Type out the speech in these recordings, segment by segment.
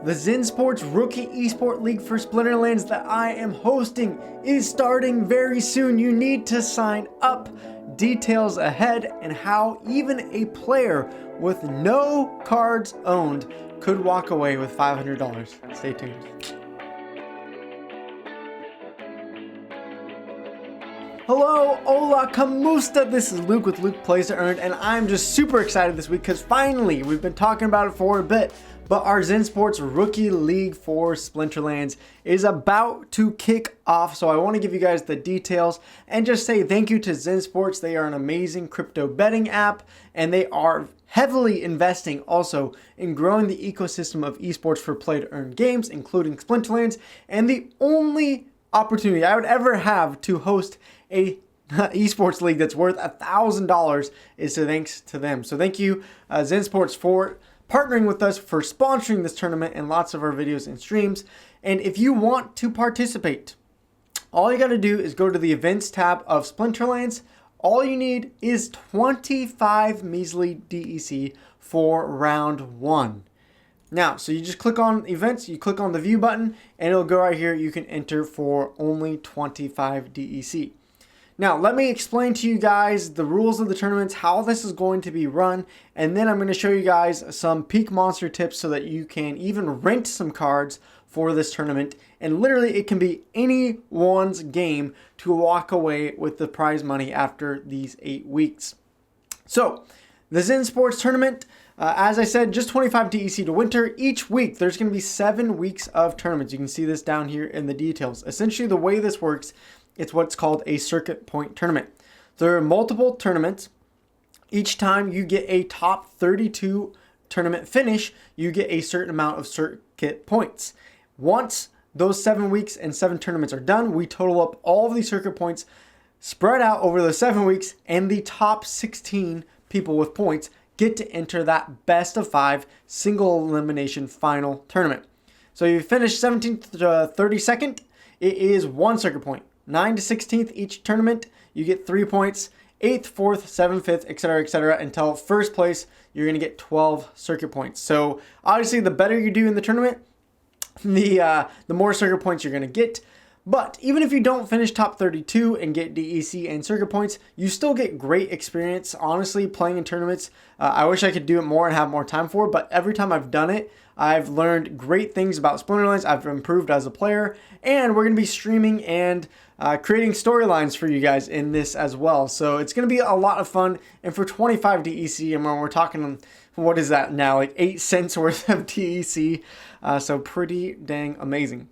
The ZenSports Rookie Esport League for Splinterlands that I am hosting is starting very soon. You need to sign up. Details ahead and how even a player with no cards owned could walk away with $500. Stay tuned. Hello, hola, como esta? This is Luke with Luke Plays to Earn, and I'm just super excited this week because finally, we've been talking about it for a bit, but our ZenSports Rookie League for Splinterlands is about to kick off. So I want to give you guys the details and just say thank you to ZenSports. They are an amazing crypto betting app, and they are heavily investing also in growing the ecosystem of esports for play to earn games, including Splinterlands, and the only opportunity I would ever have to host a esports league that's worth $1,000 is thanks to them. So thank you, ZenSports, for partnering with us, for sponsoring this tournament and lots of our videos and streams. And if you want to participate, all you got to do is go to the events tab of Splinterlands. All you need is 25 measly DEC for round 1. Now, so you just click on events, you click on the view button, and it'll go right here. You can enter for only 25 DEC. Now, let me explain to you guys the rules of the tournaments, how this is going to be run, and then I'm going to show you guys some peak monster tips so that you can even rent some cards for this tournament. And literally, it can be anyone's game to walk away with the prize money after these 8 weeks. So, the ZenSports tournament, as I said, just 25 DEC to winter. Each week, there's going to be 7 weeks of tournaments. You can see this down here in the details. Essentially, the way this works, it's what's called a circuit point tournament. There are multiple tournaments. Each time you get a top 32 tournament finish, you get a certain amount of circuit points. Once those 7 weeks and 7 tournaments are done, we total up all of these circuit points spread out over the 7 weeks, and the top 16 people with points get to enter that best of 5 single elimination final tournament. So you finish 17th to 32nd, it is 1 circuit point. 9 to 16th each tournament, you get 3 points. 8th, 4th, 7th, 5th, etc., until first place, you're going to get 12 circuit points. So obviously, the better you do in the tournament, the more circuit points you're going to get. But even if you don't finish top 32 and get DEC and circuit points, you still get great experience, honestly, playing in tournaments. I wish I could do it more and have more time for it, but every time I've done it, I've learned great things about Splinterlands. I've improved as a player, and we're going to be streaming and creating storylines for you guys in this as well. So it's going to be a lot of fun. And for 25 DEC, and when we're talking, what is that now, like 8 cents worth of DEC. So pretty dang amazing.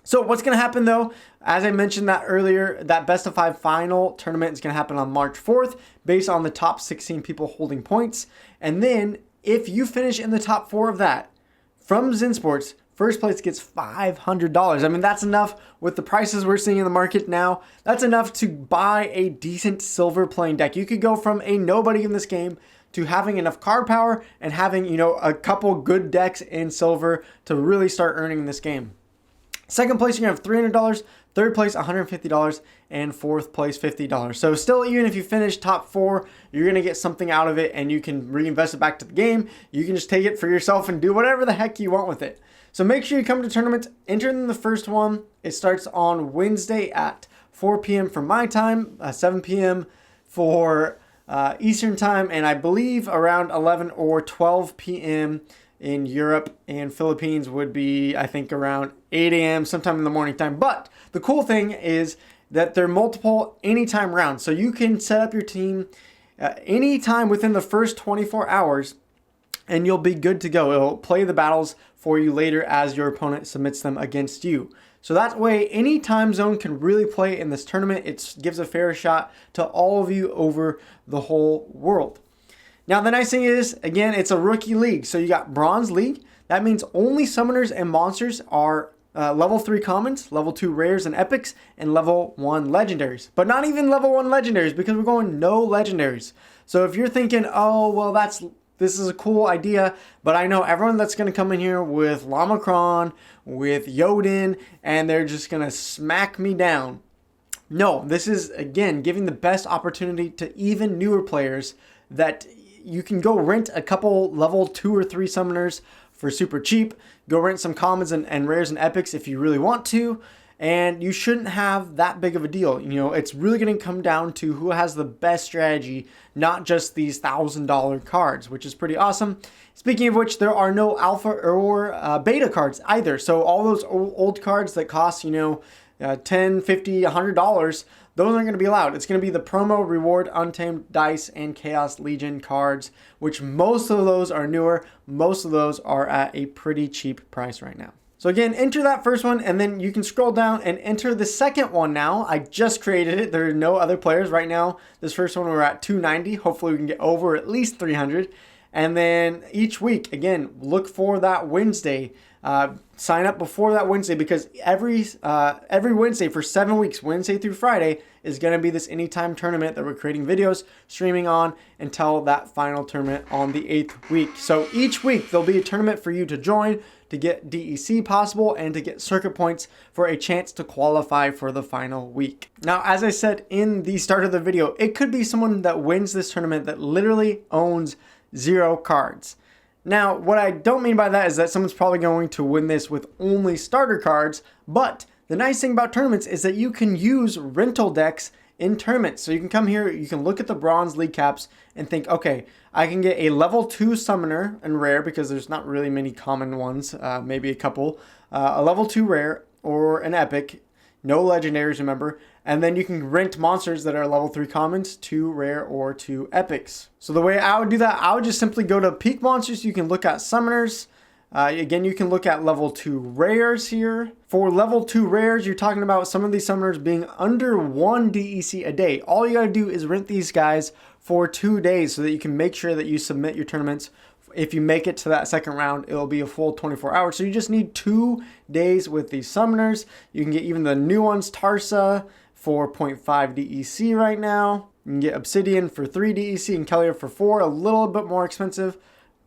So what's going to happen though, as I mentioned that earlier, that best of 5 final tournament is going to happen on March 4th based on the top 16 people holding points. And then if you finish in the top 4 of that from ZenSports, first place gets $500. I mean, that's enough with the prices we're seeing in the market now. That's enough to buy a decent silver playing deck. You could go from a nobody in this game to having enough card power and having, you know, a couple good decks in silver to really start earning in this game. Second place, you're going to have $300. Third place, $150. And fourth place, $50. So still, even if you finish top 4, you're going to get something out of it and you can reinvest it back to the game. You can just take it for yourself and do whatever the heck you want with it. So make sure you come to tournaments. Enter in the first one. It starts on Wednesday at 4 p.m. for my time, 7 p.m. for Eastern time, and I believe around 11 or 12 p.m. in Europe and Philippines would be, I think, around 8 a.m. sometime in the morning time. But the cool thing is that there are multiple anytime rounds. So you can set up your team anytime within the first 24 hours and you'll be good to go. It'll play the battles for you later as your opponent submits them against you. So that way, any time zone can really play in this tournament. It gives a fair shot to all of you over the whole world. Now, the nice thing is, again, it's a rookie league. So you got Bronze League. That means only summoners and monsters are level 3 commons, level 2 rares and epics, and level 1 legendaries. But not even level 1 legendaries because we're going no legendaries. So if you're thinking, oh, well, this is a cool idea, but I know everyone that's going to come in here with Lamacron, with Yodin, and they're just going to smack me down. No, this is, again, giving the best opportunity to even newer players that you can go rent a couple level 2 or 3 summoners for super cheap. Go rent some commons and rares and epics if you really want to. And you shouldn't have that big of a deal. You know, it's really going to come down to who has the best strategy, not just these $1,000 cards, which is pretty awesome. Speaking of which, there are no alpha or beta cards either. So all those old cards that cost, you know, $10, $50, $100, those aren't going to be allowed. It's going to be the promo, reward, untamed dice, and Chaos Legion cards, which most of those are newer. Most of those are at a pretty cheap price right now. So again, enter that first one, and then you can scroll down and enter the second one now. I just created it. There are no other players right now. This first one, we're at 290. Hopefully we can get over at least 300. And then each week, again, look for that Wednesday. Sign up before that Wednesday, because every Wednesday for 7 weeks, Wednesday through Friday, is going to be this anytime tournament that we're creating videos, streaming on until that final tournament on the 8th week. So each week there'll be a tournament for you to join, to get DEC possible, and to get circuit points for a chance to qualify for the final week. Now, as I said in the start of the video, it could be someone that wins this tournament that literally owns 0 cards. Now, what I don't mean by that is that someone's probably going to win this with only starter cards, but the nice thing about tournaments is that you can use rental decks in tournaments. So you can come here, you can look at the bronze league caps and think, okay, I can get a level 2 summoner and rare, because there's not really many common ones, maybe a couple, a level 2 rare or an epic, no legendaries, remember, and then you can rent monsters that are level 3 commons, 2 rare or 2 epics. So the way I would do that, I would just simply go to peak monsters. You can look at summoners. Again, you can look at level 2 rares here. For level 2 rares, you're talking about some of these summoners being under 1 DEC a day. All you gotta do is rent these guys for 2 days so that you can make sure that you submit your tournaments. If you make it to that second round, it'll be a full 24 hours. So you just need 2 days with these summoners. You can get even the new ones, Tarsa, for 0.5 DEC right now. You can get Obsidian for 3 DEC and Kellier for 4, a little bit more expensive.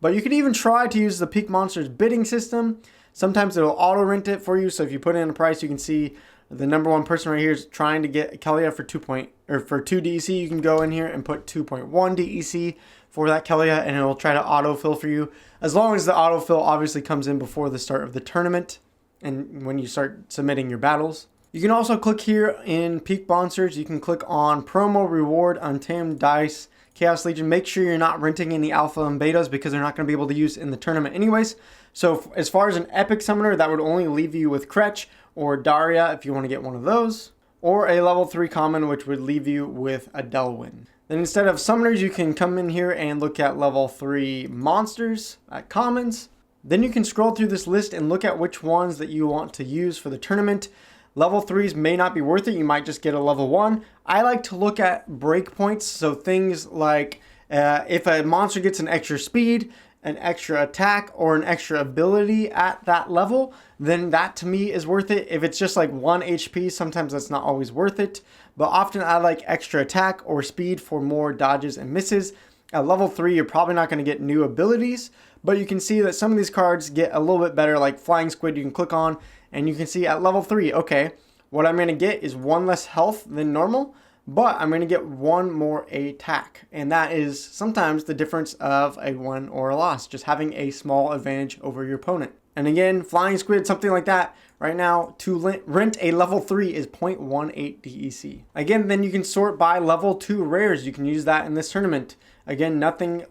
But you could even try to use the Peak Monsters bidding system. Sometimes it'll auto rent it for you. So if you put in a price, you can see the number 1 person right here is trying to get Kellier for 2 DEC. You can go in here and put 2.1 DEC for that Kellier, and it'll try to autofill for you. As long as the autofill obviously comes in before the start of the tournament and when you start submitting your battles. You can also click here in Peak Monsters. You can click on Promo, Reward, Untamed Dice, Chaos Legion. Make sure you're not renting any alpha and betas, because they're not going to be able to use in the tournament anyways. So as far as an epic summoner, that would only leave you with Kretch or Daria if you want to get one of those, or a level 3 common, which would leave you with a Delwyn. Then instead of summoners, you can come in here and look at level 3 monsters at commons. Then you can scroll through this list and look at which ones that you want to use for the tournament. Level 3s may not be worth it. You might just get a level 1. I like to look at breakpoints. So things like if a monster gets an extra speed, an extra attack, or an extra ability at that level, then that to me is worth it. If it's just like 1 HP, sometimes that's not always worth it. But often I like extra attack or speed for more dodges and misses. At level 3, you're probably not going to get new abilities, but you can see that some of these cards get a little bit better, like Flying Squid you can click on, and you can see at level 3, okay, what I'm going to get is 1 less health than normal, but I'm going to get 1 more attack. And that is sometimes the difference of a win or a loss, just having a small advantage over your opponent. And again, Flying Squid, something like that, right now, to rent a level 3 is 0.18 DEC. Again, then you can sort by level 2 rares. You can use that in this tournament. Again, nothing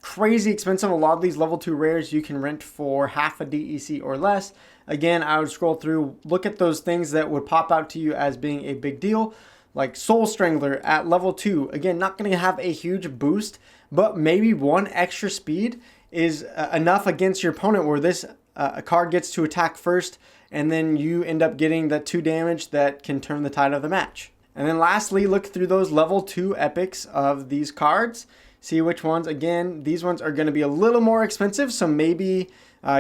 crazy expensive. A lot of these level 2 rares you can rent for half a DEC or less. Again, I would scroll through, look at those things that would pop out to you as being a big deal, like Soul Strangler at level 2. Again, not going to have a huge boost, but maybe 1 extra speed is enough against your opponent where this a card gets to attack first, and then you end up getting that 2 damage that can turn the tide of the match. And then lastly, look through those level 2 epics of these cards. See which ones. Again, these ones are going to be a little more expensive, so maybe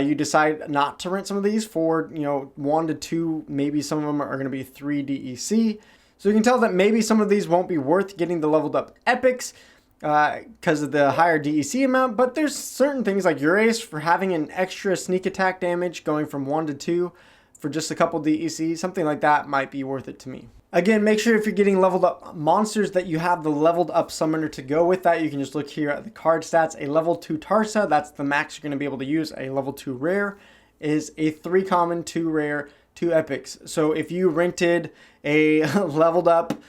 you decide not to rent some of these for 1 to 2. Maybe some of them are going to be 3 DEC. So you can tell that maybe some of these won't be worth getting the leveled up epics because of the higher DEC amount. But there's certain things like Urace for having an extra sneak attack damage going from 1 to 2 for just a couple DEC. Something like that might be worth it to me. Again, make sure if you're getting leveled up monsters that you have the leveled up summoner to go with that. You can just look here at the card stats. A level 2 Tarsa, that's the max you're going to be able to use. A level 2 rare is a 3 common, 2 rare, 2 epics. So if you rented a leveled up,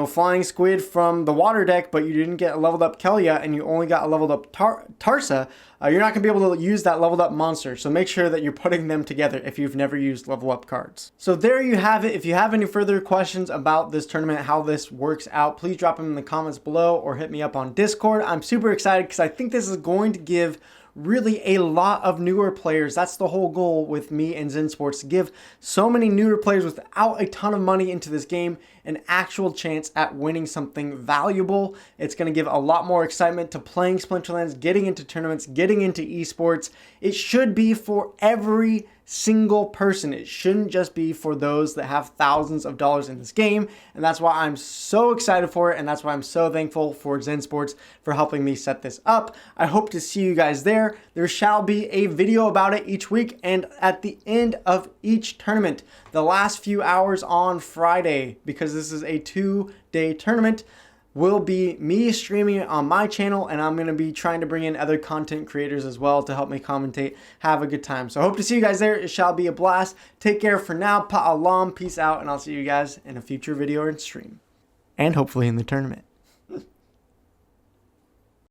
flying squid from the water deck, but you didn't get a leveled up Kelia and you only got a leveled up Tarsa, you're not going to be able to use that leveled up monster. So make sure that you're putting them together if you've never used level up cards. So there you have it. If you have any further questions about this tournament, how this works out, please drop them in the comments below or hit me up on Discord. I'm super excited because I think this is going to give really a lot of newer players. That's the whole goal with me and ZenSports, to give so many newer players without a ton of money into this game an actual chance at winning something valuable. It's going to give a lot more excitement to playing Splinterlands, getting into tournaments, getting into esports. It should be for every single person. It shouldn't just be for those that have thousands of dollars in this game, and that's why I'm so excited for it, and that's why I'm so thankful for ZenSports for helping me set this up. I hope to see you guys there. There shall be a video about it each week, and at the end of each tournament, the last few hours on Friday, because this is a 2-day tournament, will be me streaming it on my channel, and I'm going to be trying to bring in other content creators as well to help me commentate, have a good time. So I hope to see you guys there. It shall be a blast. Take care for now. Pa'alam, peace out, and I'll see you guys in a future video or stream, and hopefully in the tournament.